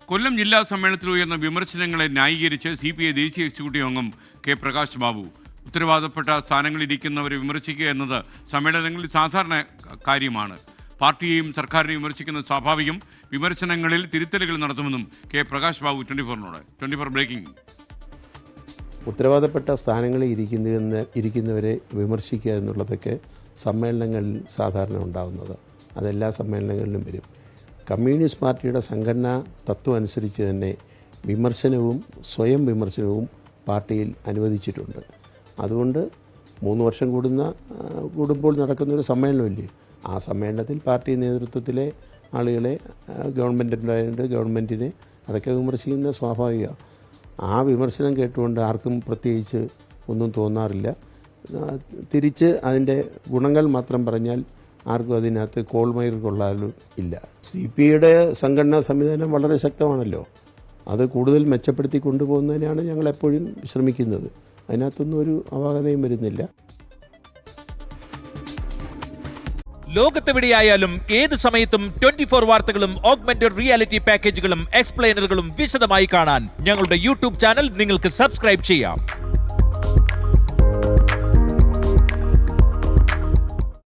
കൊല്ലം ജില്ലാ സമ്മേളനത്തിൽ ഉയർന്ന വിമർശനങ്ങളെ ന്യായീകരിച്ച് CPI ദേശീയ എക്സിക്യൂട്ടീവ് അംഗം K. പ്രകാശ് ബാബു. ഉത്തരവാദപ്പെട്ട സ്ഥാനങ്ങളിൽ ഇരിക്കുന്നവരെ വിമർശിക്കുക എന്നത് സമ്മേളനങ്ങളിൽ സാധാരണ കാര്യമാണ്. പാർട്ടിയെയും സർക്കാരിനെയും വിമർശിക്കുന്നത് സ്വാഭാവികം. വിമർശനങ്ങളിൽ തിരുത്തലുകൾ നടത്തുമെന്നും K. പ്രകാശ് ബാബു 24 ബ്രേക്കിംഗ്. ഉത്തരവാദപ്പെട്ട സ്ഥാനങ്ങളിൽ ഇരിക്കുന്നവരെ വിമർശിക്കുക എന്നുള്ളതൊക്കെ സമ്മേളനങ്ങളിൽ സാധാരണ ഉണ്ടാകുന്നത്. അതെല്ലാ സമ്മേളനങ്ങളിലും വരും. കമ്മ്യൂണിസ്റ്റ് പാർട്ടിയുടെ സംഘടനാ തത്വം അനുസരിച്ച് തന്നെ വിമർശനവും സ്വയം വിമർശനവും പാർട്ടിയിൽ അനുവദിച്ചിട്ടുണ്ട്. അതുകൊണ്ട് 3 വർഷം കൂടുമ്പോൾ നടക്കുന്നൊരു സമ്മേളനമില്ലേ, ആ സമ്മേളനത്തിൽ പാർട്ടി നേതൃത്വത്തിലെ ആളുകളെ ഗവൺമെൻറ് ഉണ്ടായതുകൊണ്ട് ഗവൺമെൻറ്റിനെ അതൊക്കെ വിമർശിക്കുന്നത് സ്വാഭാവികമാണ്. ആ വിമർശനം കേട്ടുകൊണ്ട് ആർക്കും പ്രത്യേകിച്ച് ഒന്നും തോന്നാറില്ല. തിരിച്ച് അതിൻ്റെ ഗുണങ്ങൾ മാത്രം പറഞ്ഞാൽ ആർക്കും അതിനകത്ത് കോൾമയിർ കൊള്ളാനും ഇല്ല. CPIയുടെ സംഘടനാ സംവിധാനം വളരെ ശക്തമാണല്ലോ. അത് കൂടുതൽ മെച്ചപ്പെടുത്തി കൊണ്ടുപോകുന്നതിനാണ് ഞങ്ങൾ എപ്പോഴും ശ്രമിക്കുന്നത്. അതിനകത്തൊന്നും ഒരു അപാകതയും വരുന്നില്ല. ലോകത്തെവിടെയായാലും ഏത് സമയത്തും 24 വാർത്തകളും ഓഗ്മെന്റഡ് റിയാലിറ്റി പാക്കേജുകളും എക്സ്പ്ലെയിനറുകളും വിശദമായി കാണാൻ ഞങ്ങളുടെ YouTube ചാനൽ നിങ്ങൾക്ക് സബ്സ്ക്രൈബ് ചെയ്യാം.